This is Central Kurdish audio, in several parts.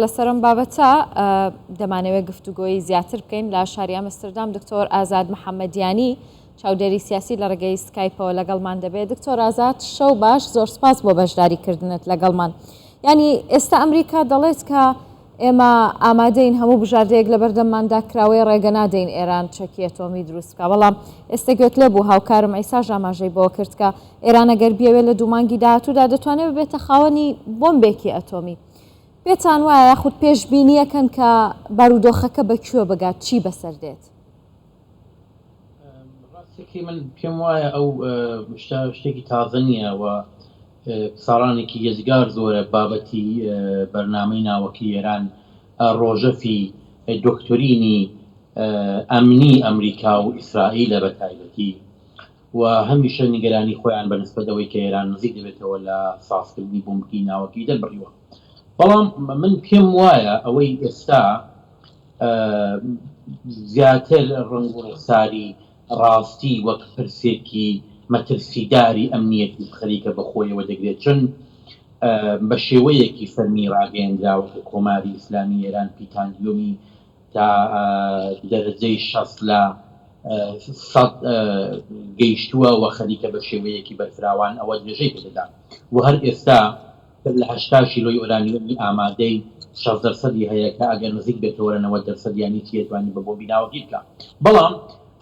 لەسەرم بابەتە دەمانەوێت گفتوگۆی زیاتر بکەین لە شاری ئەمستردام دکتۆر ئازاد محەممەدیانی چاودێری سیاسی لە ڕێگەی سکایپەوە لەگەڵمان دەبێت. دکتۆر ئازاد شەو باش، زۆر سپاس بۆ بەشداریکردنت لەگەڵمان. ینی ئێستا ئەمریکا دەڵێت کە ئێمە ئامادەین هەموو بژاردەیەک لە بەردەمماندا کراوەی ڕێگە نادەین ئێران چەکی ئەتۆمی دروست بکە، بەڵام ئێستا گوێت لێ بوو هاوکارم ئەیسا ژاماژەی بۆ کرد کە ئێران ئەگەر بیاوێت لە دوو مانگی داهاتوودا دەتوانێت ببێتە خاوەنی بۆمبێکی ئەتۆمی. پێتان وایە یاخود پێشبینیەکەن کە بارودۆخەکە بەکوێ بگات، چی بەسەر دێت؟ ڕاستێکی من پێم وایە ئەو شتێکی تازە نییە و ساڵانێکی یەزگار زۆرە بابەتی بەرنامەی ناوەکی ئێران ڕۆژەفی دۆکتۆرینی ئەمنی ئەمریکا و ئیسرائیلە بە تایبەتی و هەمیشە نیگەرانی خۆیان بەنسبەتەوەی کە ئێران نزیک دەبێتەوە لە سازکردنی بۆمبی ناوەکی دەربڕیوە. بەڵام من پێم وایە ئەوەی ئێستا زیاتر ڕنگ و ڕساری ڕاستی وەک پرسێکی مەترسیداری ئەمنیەتی خەریکە بەخۆیەوە دەگرێت، چون بە شێوەیەکی فەرمی ڕاگەیەندراوە کە کۆماری ئیسلامی ئێران پیتانیۆمی تا دەرەجەی 60 لە 100 گەیشتووە و خەریکە بە شێوەیەکی بەرفراوان ئەوە درێژەی پێدەدا و هەر ئێستا لە 80 شیلۆی ئۆرانیۆمی ئامادەی 60% هەیە کە ئەگەر نزیک بێتەوە 90% یانی توانی بە بۆمبی ناوەکی بکە. بەڵام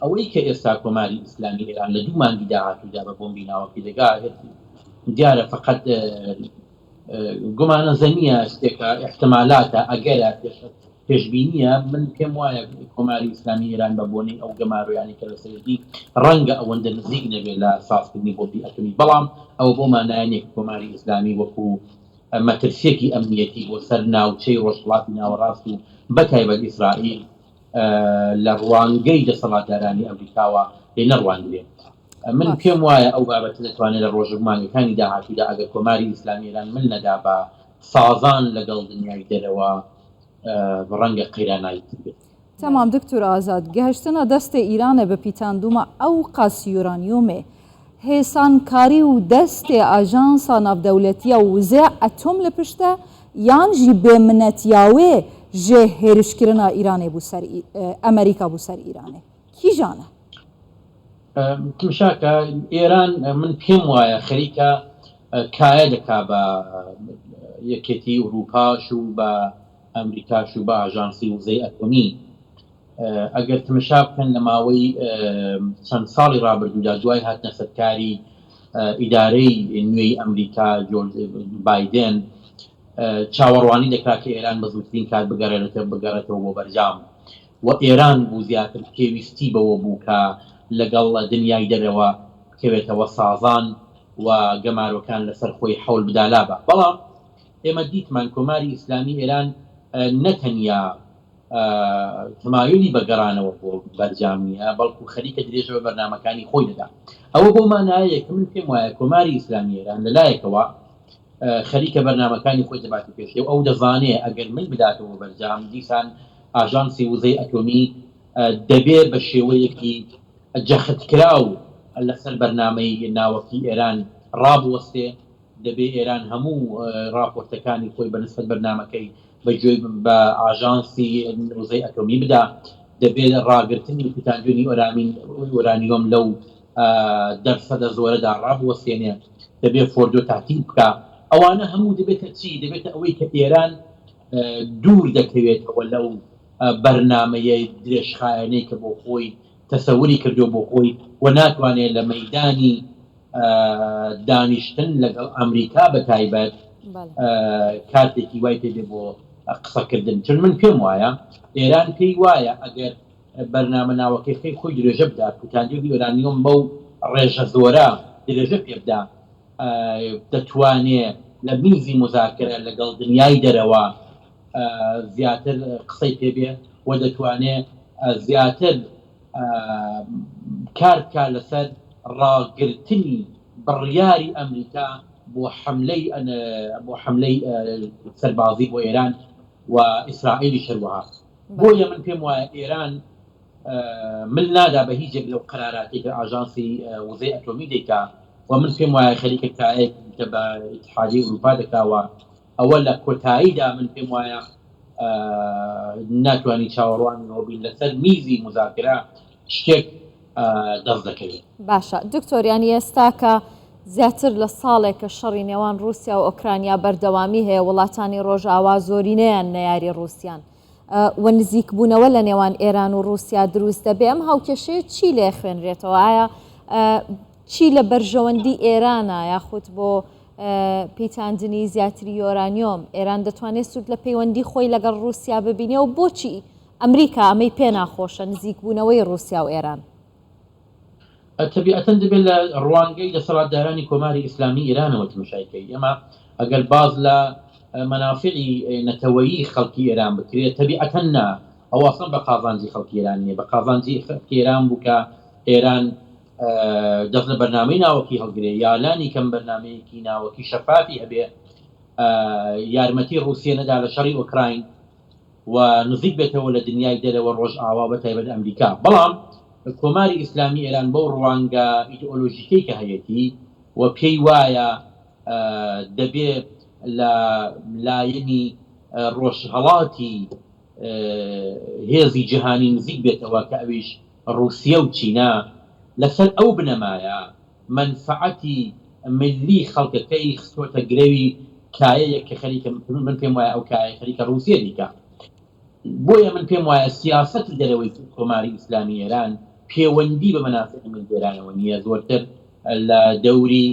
ئەوەی کە ئێستا کۆماری ئیسلامی ئێران لە دوو مانگی داهاتوودا بە بۆمبی ناوەکی دەگات دیارە فقط گومانە زەنیە، شتێکە احتمالاتە ئەگەرە پێشبینیە. من پێم وایە کۆماری ئیسلامی ئێران بە بۆنەی ئەو گەماڕۆیانی کە لەسەرەتی ڕەنگە ئەوەندە نزیک نەبێت لە سازکردنی بۆمبی ئەتۆمی، بەڵام ئەو بۆ مانایەنێک کۆماری ئیسلامی وەکو مەترسیەکی ئەمنیەتی بۆ سەر ناوچەی ڕۆژهەڵاتی ناوەڕاست و بەتایبەت ئیسرائیل لە ڕوانگەی دەسەڵاتدارانی ئەمریکاوە لێ نەڕوانگرێت. من پێم وایە ئەو بابەت دەتوانێت لە ڕۆژمانگەکانی داهاتوودا ئەگەر کۆماری ئیسلامی ئێران من نەدا بە سازان لەگەڵ دنیای دەرەوە ڕەنگە قەیرانایی بێت. تمام دکتۆر ئازاد، گەهشتنە دەستێ ئیرانە بە پیتاندومە ئەو قاسی یورانیۆمێ هێسانکاری و دەستێ ئاژانسا ناودەولەتیە و وزێ ئەتۆم لە پشتە یان ژی بێمنەتیاوێ ژێ هێرشکردنا ئیرانێ بوو سەر ئەمریکا بوو سەر ئیرانێ کیژانە؟ تمشاکە ئێران من پێم وایە خەریکە کایە دەکا بە یەکێتی ئوروپاش و بە ئەمریکاش و بە ئاژانسی وزەی ئەتۆمی. ئەگەر تمشا بکەن لە ماوەی چەند ساڵی ڕابردوودا دوای هاتنە سەرکاری ئیدارەی نوێی ئەمریکا بایدن چاوەڕوانی دەکات کە ئێران بە زووترین کات بگەڕێتەوە بۆ بەرجام و ئێران بوو زیاتر پێویستی بەوە بوو کە لەگەڵ دنیای دەرەوە بکەوێتەوە سازان و گەمارۆکان لەسەر خۆی حەول بدالا بە. بەڵام ئێمە دیتمان کۆماری ئیسلامی ئێران نەتەنیا تمایلی بەگەڕانەوە بۆ بەرجام نیە، بەڵکو خەریکە درێژەوە بەرنامەکانی خۆی دەدا. ئەوە بۆ مانایەیە کە من پێم وایە کۆماری ئیسلامی ئێران لەلایەکەوە خەریکە بەرنامەکانی خۆی دەباتە پێشێ و ئەو دەزانێت ئەگەر من بداتەوە بەرجام دیسان ئاژانسی وزەی ئەتۆمی دەبێت بە شێوەیەکی جەختکراو لەسەر بەرنامەی ناوەکی ئێران ڕابوەستێ، دەبێت ئێران هەموو راپۆرتەکانی خۆی بەنسبەت بەرنامەکەی بەگوێی بە ئاژانسی وزەی ئەتۆمی بدا، دەبێت ڕاگررتنی و پیتانجۆنی ئۆرانیۆم لەو دەرسەدە زۆرەدا ڕابوەستێنێ، دەبێت فۆردۆ تاکید بکە. ئەوانە هەموو دەبێتە چی؟ دەبێتە ئەوەی کە ئێران دوور دەکەوێتەوە لەو بەرنامەیە درێژخایەنەی کە بۆ خۆی تەسەوری کردو بۆ خۆی و ناتوانێت لە مەیدانی دانیشتن لەگەڵ ئەمریکا بە تایبەت کاتێکی وای پێ بۆ قسەکردن. چون من پێم وایە ئێران پێی وایە ئەگەر بەرنامە ناوەکەی خۆی درێژە بدا پیتانجۆی ئۆرانیۆم بەو ڕێژە زۆرە درێژە پێ بدا، دەتوانێت لە میزی مذاکرە لەگەڵ دنیای دەرەوە زیاتر قسەی پێبێ و دەتوانێت زیاتر کارکە لەسەر ڕاگررتنی بڕیاری ئەمریکا بۆ حملەی سەربازی بۆ ئێران و ئیسرائیلی شەروەها. بۆیە من پێم وایە ئێران مل نادا بە هیچێک لەو قەراراتێک کە ئاژانسی وزەی ئەتۆمی دەیکا و من پێم وایە خەریکە کایەک کە بە ئیتحادیە ئوروپا دەکاوە ئەوە لە کۆتاییدا من پێم وایە ناتوانانی چاوەڕوانەوە بین لەسەر میزی مذاکرە شتێک دەست دەکەوێت. باشە دکتۆریانی ئێستا کە زیاتر لە ساڵێکە شەڕی نێوان رووسیا و ئۆکرانیا بەردەوامی هەیە وڵاتانی ڕۆژئاوا زۆرینەیان نەیاری رووسیان و نزیکبوونەوە لە نێوان ئێران و رووسیا دروست دەبێ ئەم هاوکێشەیە چی لێ خوێنرێتەوە ئایا چی لە بەرژەوەندی ئێرانە یاخود بۆ پەیتاندنی زیاتری یۆرانیۆم ئێران دەتوانێت سوود لە پەیوەندی خۆی لەگەڵ رووسیا ببینێ و بۆچی ئەمریکا ئەمەی پێ ناخۆشە نزیکبوونەوەی رووسیا و ئێران؟ تەبیعەتەن دەبێت لە ڕوانگەی دەسەڵاتدارانی کۆماری ئیسلامی ئێرانەوە تماشایکەی ئەمە ئەگەر باز لە منافعی نەتەوەیی خەڵکی ئێران بکرێت تەبیعەتەن نا ئەو ئەسڵن بە قازانجی خەڵکی ئێرانیە بە قازانجی خەڵکی ئێران بوو کە ئێران دەست لە بەرنامەی ناوەکی هەڵگرێ یالانی کەم بەرنمەیەکی ناوەکی شەفافی هەبێ یارمەتی رووسیا نەدا لە شەڕی ئۆکراین و نزیک بێتەوە لە دنیای دەرەوە ڕۆژئاوا بە تایبەت ئەمریکا بەڵام کۆماری ئیسلامی ئێران بەو ڕوانگە ئیدئۆلۆژیکەی کە هەیەی و پێی وایە دەبێ لە لایەنی ڕۆژهەڵاتی هێزی جیهانی نزیک بێتەوە کە ئەویش رووسیا و چینە لەسەر ئەو بنەمایە منفعەتی ملی خەڵکەکەی خستۆتە گرێوی کایەیە کە خەریکە من پێم وایە ئەو کایە خەریکە رووسیا دیکە بۆیە من پێم وایە سیاسەتی دەرەوەی کۆماری ئیسلامی ئێران پەیوەندی بە مەنافعی ملگێرانەوە نییە زۆرتر لە دەوری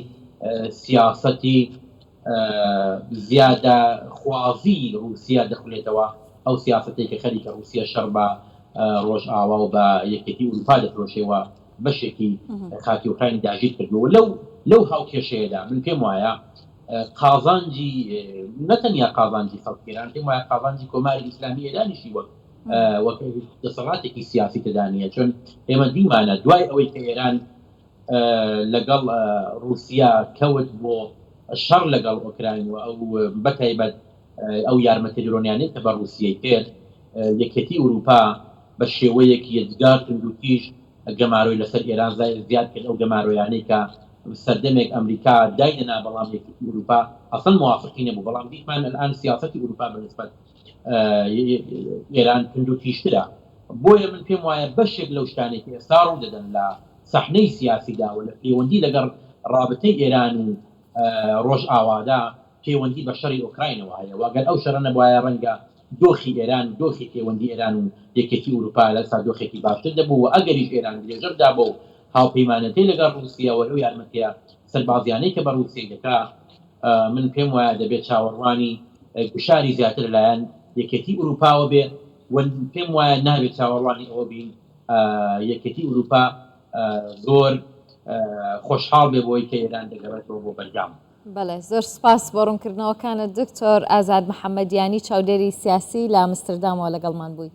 سیاسەتی زیادە خوازی رووسیا دەخولێتەوە ئەو سیاسەتی کە خەریکە رووسیا شەڕ بە ڕۆژئاوا و بە یەکێتی ئوروپا دەفرۆشێەوە بەشێکی خاکی ئوکراینی داژیر کردووە لەو هاوکێشەیەدا من پێم وایە قازانجی نەتەنیا قازانجی خەڵکیێران پێم وایە قازانجی کۆماری ئیسلامی ئێرانیشی وەک دەسەڵاتێکی سیاسی تدانیە چۆن ئێمە دیمانە دوای ئەوەی کە ئێران لەگەڵ رووسیا کەوت بۆ شەڕ لەگەڵ ئۆکراین و ئەو بەتایبەت ئەو یارمەتە درۆنیانەی کە بە رووسیای کرد یەکێتی ئوروپا بە شێوەیەکی یەکجار کندوتیش گەماڕۆی لەسەر ئێران زیاد کرد ئەو گەماڕۆیانەی کە سەردەمێک ئەمریکا داینەنا بەڵام یەکێتی ئوروپا ئەسڵ موافقی نەبوو بەڵام دیتمان الان سیاسەتی ئوروپا بەنسبەت ئێران کندوتیشترە بۆیە من پێم وایە بەشێک لەو شتانێکی ئێستا ڕوو دەدەن لە سەحنەی سیاسیدا و لە پەیوەندی لەگەڵ رابطەی ئێران و ڕۆژئاوادا پەیوەندی بە شەڕی ئۆکراینەوە هەیە واگەر ئەو شەڕە نەبوایە ڕەنگە دۆخی ئێران دۆخی پەیوەندی ئێران و یەکێتی ئوروپا لەسا دۆخێکی باشتر دەبوو و ئەگەریش ئێران درێژەردا بۆ هاوپەیمانەتی لەگەڵ رووسیا و ئەو یارمەتیە سەربازیانەی کە بە رووسیا دەکا من پێم وایە دەبێت چاوەڕوانی گوشاری زیاتر لایەن یەکێتی ئوروپاوە بێ و پێم وایە نابێت چاوەڕوانی ئەوە بین یەکێتی ئوروپا زۆر خۆشحاڵ بێ بۆی کە ئێران دەگەڕێتەوە بۆ بەرگام. بەڵێ زۆر سپاس بۆ ڕوونکردنەوەکانت دکتۆر ئازاد محەممەدیانی چاودێری سیاسی لە ئامستردامەوە لەگەڵمان بووی.